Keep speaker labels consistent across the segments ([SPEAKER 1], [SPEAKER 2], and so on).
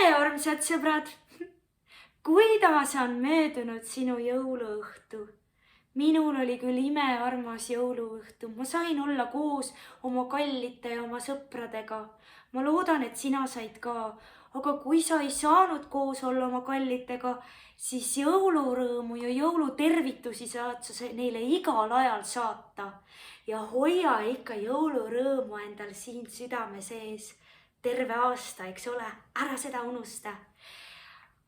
[SPEAKER 1] tere, armsad sõbrad! Kuidas on möödunud sinu jõuluõhtu? Minul oli küll imearmas jõuluõhtu. Ma sain olla koos oma kallite ja oma sõpradega. Ma loodan, et sina said ka. Aga kui sa ei saanud koos olla oma kallitega, siis jõulurõõmu ja jõulutervitusi saad sa neile igal ajal saata. Ja hoia ikka jõulurõõmu endal siin südame sees. Terve aasta, eks ole, ära seda unusta.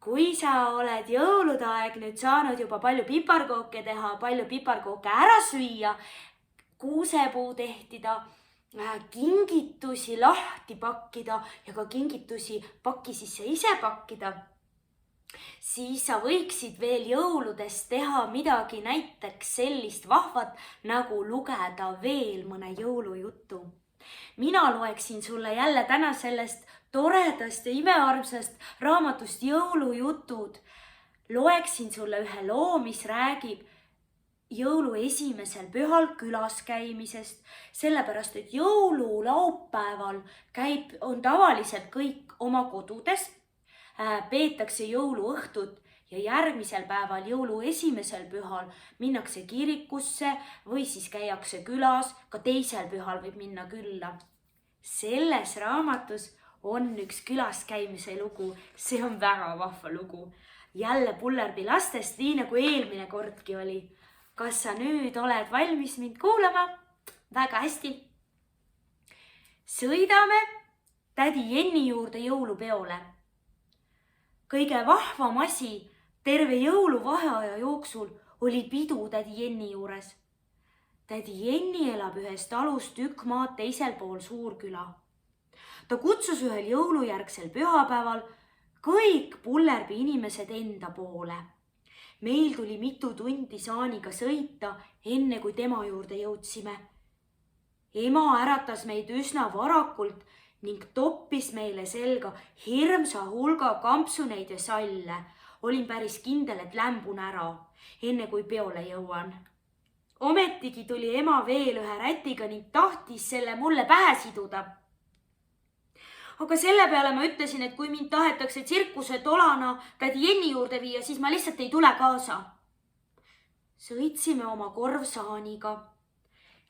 [SPEAKER 1] Kui sa oled jõulude aeg nüüd saanud juba palju piparkooke teha, palju piparkooke ära süüa, kuusepuu tehtida, kingitusi lahti pakkida ja ka kingitusi paki sisse ise pakkida, siis sa võiksid veel jõuludes teha midagi näiteks sellist vahvat, nagu lugeda veel mõne jõulujutu. Mina loeksin sulle jälle täna sellest toredast ja imearmsast raamatust Jõulujutud. Loeksin sulle ühe loo, mis räägib jõulu esimesel pühal külas käimisest, sellepärast et jõululaupäeval on tavaliselt kõik oma kodudes, peetakse jõuluõhtut ja järgmisel päeval jõulu esimesel pühal minnakse kirikusse või siis käiakse külas, ka teisel pühal võib minna külla. Selles raamatus on üks külas käimise lugu, see on väga vahva lugu. Jälle Pullerbi lastest, nii nagu eelmine kordki oli. Kas sa nüüd oled valmis mind kuulama? Väga hästi. Sõidame tädi Jenni juurde jõulupeole. Kõige vahvam asi terve jõuluvaheaja jooksul oli pidu tädi Jenni juures. Tädi Jenni elab ühest talust tükk maad teisel pool Suurküla. Ta kutsus ühel jõulujärgsel pühapäeval kõik Pullerbi inimesed enda poole. Meil tuli mitu tundi saaniga sõita, enne kui tema juurde jõudsime. Ema äratas meid üsna varakult ning toppis meile selga hirmsa hulga kampsuneid ja salle. Olin päris kindel, et lämbun ära, enne kui peole jõuan. Ometigi tuli ema veel ühe rätiga ning tahtis selle mulle pähe siduda. Aga selle peale ma ütlesin, et kui mind tahetakse tsirkuse tolana tädi Jenni juurde viia, siis ma lihtsalt ei tule kaasa. Sõitsime oma korvsaaniga.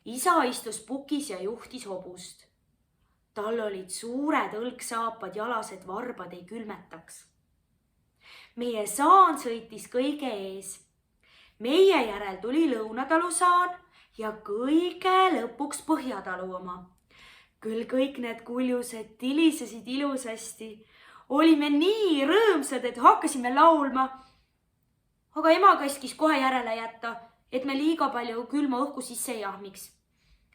[SPEAKER 1] Isa istus pukis ja juhtis hobust. Tal olid suured õlgsaapad jalas, et varbad ei külmetaks. Meie saan sõitis kõige ees. Meie järel tuli Lõunatalu saan ja kõige lõpuks Põhjatalu oma. Küll kõik need kuljused tilisesid ilusasti. Olime nii rõõmsad, et hakkasime laulma. Aga ema käskis kohe järele jätta, et me liiga palju külma õhku sisse ei jahmiks.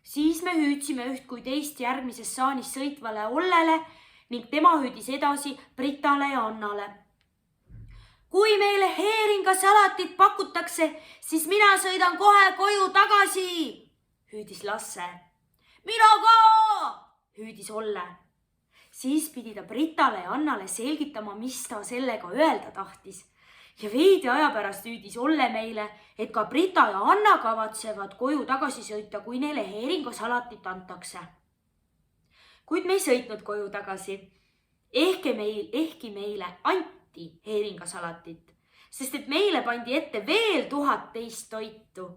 [SPEAKER 1] Siis me hüüdsime üht kui teist järgmises saanis sõitvale Ollele ning tema hüüdis edasi Britale ja Annale. Kui meile heeringasalatit pakutakse, siis mina sõidan kohe koju tagasi, hüüdis Lasse. Mina ka, hüüdis Olle. Siis pidi ta Britale ja Annale selgitama, mis ta sellega öelda tahtis. Ja veidi aja pärast hüüdis Olle meile, et ka Brita ja Anna kavatsevad koju tagasi sõita, kui neile heeringasalatit antakse. Kuid me ei sõitnud koju tagasi. Ehkki meile anti heeringasalatit, sest et meile pandi ette veel 1000 teist toitu.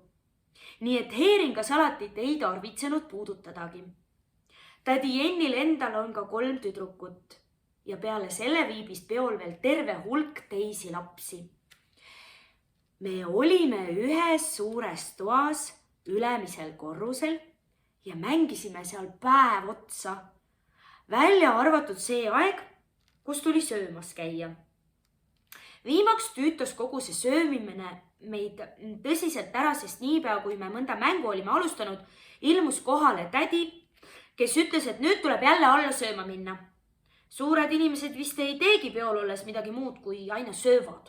[SPEAKER 1] Nii et heeringasalatit ei tarvitsenud puudutadagi. Tädi Jennil endal on ka 3 tüdrukut ja peale selle viibis peol veel terve hulk teisi lapsi. Me olime ühes suures toas ülemisel korrusel ja mängisime seal päev otsa, välja arvatud see aeg, kus tuli söömas käia. Viimaks tüütas kogu see söömimine meid tõsiselt ära, sest niipea, kui me mõnda mängu olime alustanud, ilmus kohale tädi, kes ütles, et nüüd tuleb jälle alla sööma minna. Suured inimesed vist ei teegi peol olles midagi muud, kui aina söövad.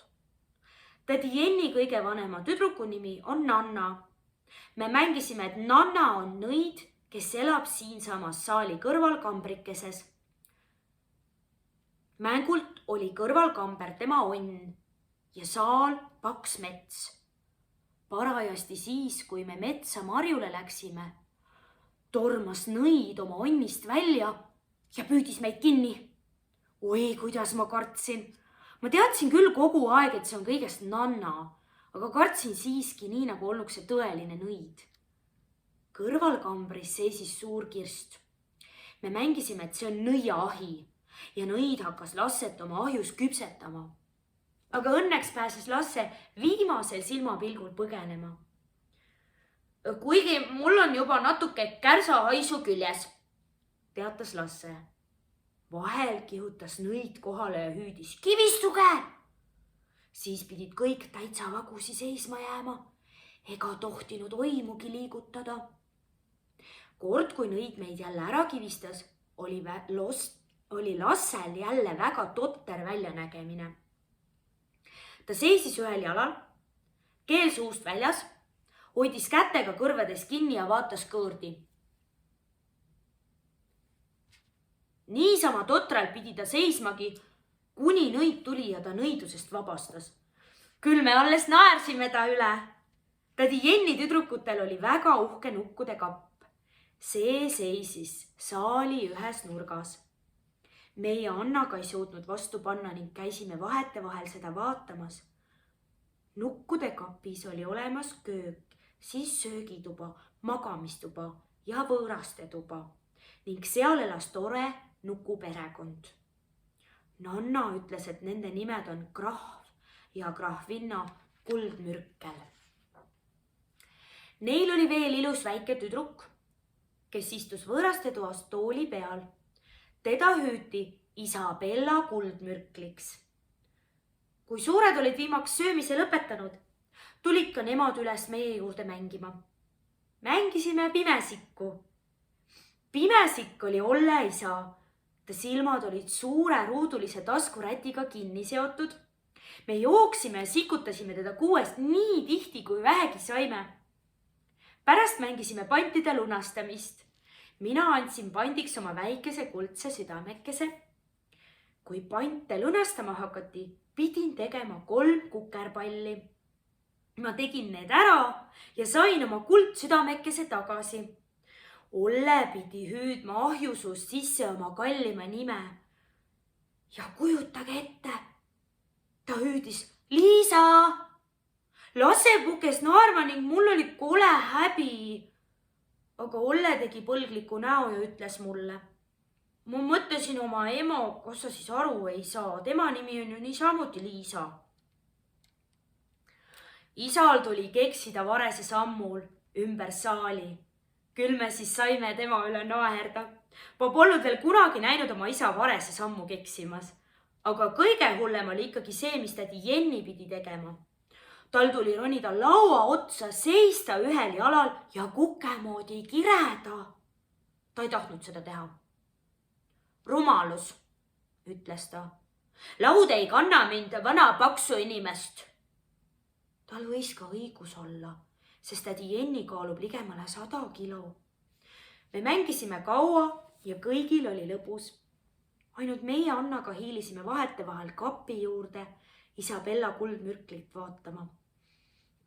[SPEAKER 1] Tädi Jenni kõige vanema tüdruku nimi on Nanna. Me mängisime, et Nanna on nõid, kes elab siinsamas saali kõrval kambrikeses. Mängult oli kõrval kamber tema onn ja saal paks mets. Parajasti siis, kui me metsa marjule läksime, tormas nõid oma onnist välja ja püüdis meid kinni. oi, kuidas ma kartsin. Ma teadsin küll kogu aeg, et see on kõigest nanna, aga kartsin siiski nii, nagu olnuks see tõeline nõid. Kõrvalkambris seisis suur kirst. Me mängisime, et see on nõiaahi ja nõid hakkas Lasset oma ahjus küpsetama. Aga õnneks pääses Lasse viimasel silmapilgul põgenema. Kuigi mul on juba natuke kärsahaisu küljes, teatas Lasse. Vahel kihutas nõid kohale ja hüüdis kivistuge. Siis pidid kõik täitsa vagusi seisma jääma ega tohtinud oimugi liigutada. Kord, kui nõid meid jälle ära kivistas, oli Lassel jälle väga totter väljanägemine. Ta seisis ühel jalal, keel suust väljas, hoidis kätega kõrvades kinni ja vaatas kõõrdi. Niisama totralt pidi ta seismagi, kuni nõid tuli ja ta nõidusest vabastas. Küll me alles naersime ta üle. Tädi Jenni tüdrukutel oli väga uhke nukkude kapp. See seisis saali ühes nurgas. Meie Annaga ei suutnud vastu panna ning käisime vahetevahel seda vaatamas. Nukkude kapis oli olemas köök, siis söögituba, magamistuba ja võõraste tuba ning seal elas tore nukuperekond. Nanna ütles, et nende nimed on Krahv ja Krahvinna Kuldmürkel. Neil oli veel ilus väike tüdruk, kes istus võõraste toas tooli peal. Teda hüüti Isabella Kuldmürkliks. Kui suured olid viimaks söömise lõpetanud, tulid ka nemad üles meie juurde mängima. Mängisime pimesikku. Pimesikk oli Olle isa. Ta silmad olid suure ruudulise taskurätiga kinni seotud. Me jooksime ja sikutasime teda kuuest nii tihti, kui vähegi saime. Pärast mängisime pantide lunastamist. Mina andsin pandiks oma väikese kuldse südamekese. Kui pante lunastama hakati, pidin tegema 3 kukerpalli. Ma tegin need ära ja sain oma kuldsüdamekese tagasi. Olle pidi hüüdma ahjusuust sisse oma kallima nime. Ja kujutage ette, ta hüüdis Liisa. Lasse pukes naerma ning mul oli kole häbi. Aga Olle tegi põlgliku näo ja ütles mulle. Ma mõtlesin oma ema, kas sa siis aru ei saa. Tema nimi on ju niisamuti Liisa. Isal tuli keksida varese sammul ümber saali. Küll me siis saime tema üle naerda. Ma polnud veel kunagi näinud oma isa varese sammu keksimas. Aga kõige hullem oli ikkagi see, mis tädi Jenni pidi tegema. Tal tuli ronida laua otsa, seista ühel jalal ja kukemoodi kireda. Ta ei tahtnud seda teha. Rumalus, ütles ta. Laud ei kanna mind vana paksu inimest. Tal võis ka õigus olla, sest tädi Jenni kaalub ligemale 100 kilo. Me mängisime kaua ja kõigil oli lõbus. Ainult meie Annaga hiilisime vahetevahel kapi juurde Isabella Kuldmürklit vaatama.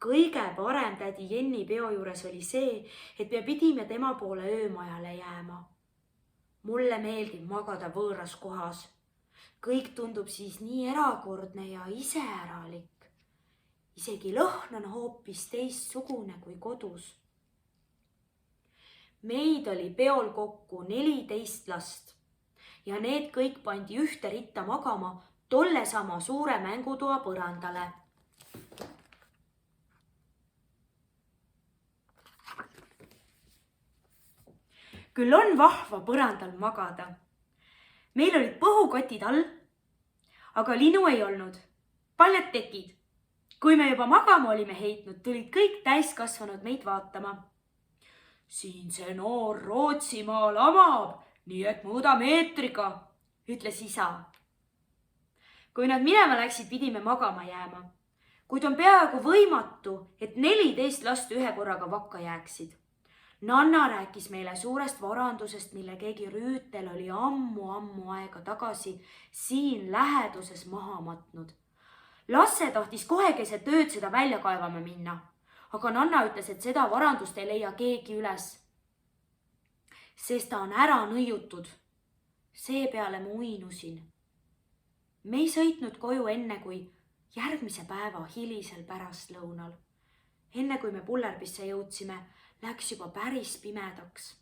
[SPEAKER 1] Kõige parem tädi Jenni peo juures oli see, et me pidime tema poole öömajale jääma. Mulle meeldib magada võõras kohas. Kõik tundub siis nii erakordne ja iseäralik. Isegi lõhn on hoopis teistsugune kui kodus. Meid oli peol kokku 14 last ja need kõik pandi ühte ritta magama tolle sama suure mängutoa põrandale. Küll on vahva põrandal magada. Meil olid põhukotid all, aga linu ei olnud. Paljad tekid. Kui me juba magama olime heitnud, tulid kõik täiskasvanud meid vaatama. Siin see noor Rootsimaa lamab, nii et mõõda meetriga, ütles isa. Kui nad minema läksid, pidime magama jääma. Kuid on peaaegu võimatu, et 14 last ühe korraga vakka jääksid. Nanna rääkis meile suurest varandusest, mille keegi rüütel oli ammu aega tagasi siin läheduses maha matnud. Lasse tahtis kohe keset ööd seda välja kaevama minna, aga Nanna ütles, et seda varandust ei leia keegi üles. Sest ta on ära nõiutud. Seepeale ma uinusin. Me ei sõitnud koju enne kui järgmise päeva hilisel pärastlõunal. Enne kui me Pullerpisse jõudsime, läks juba päris pimedaks.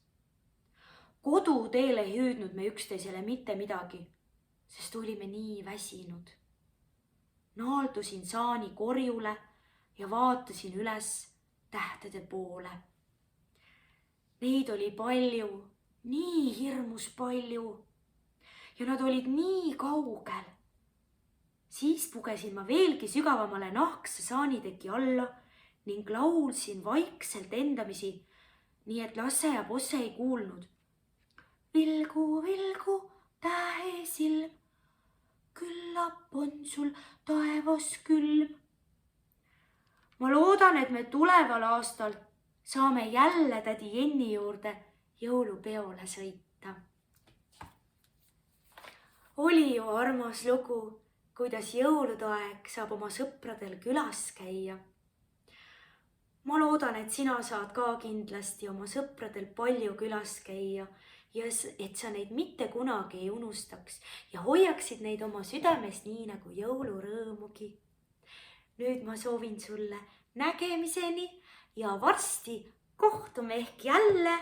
[SPEAKER 1] Koduteel ei hüüdnud me üksteisele mitte midagi, sest olime nii väsinud. Naaldusin saani korjule ja vaatasin üles tähtede poole. Neid oli palju, nii hirmus palju ja nad olid nii kaugel. Siis pugesin ma veelgi sügavamale nahkse saaniteki alla ning laulsin vaikselt endamisi, nii et Lasse ja Posse ei kuulnud. Vilgu, vilgu, tähesilm, küllap on sul taevas külm. Ma loodan, et me tuleval aastal saame jälle tädi Jenni juurde jõulupeole sõita. Oli ju armas lugu, kuidas jõulude aeg saab oma sõpradel külas käia. Ma loodan, et sina saad ka kindlasti oma sõpradel palju külas käia ja et sa neid mitte kunagi ei unustaks ja hoiaksid neid oma südames nii nagu jõulurõõmugi. Nüüd ma soovin sulle nägemiseni ja varsti kohtume ehk jälle.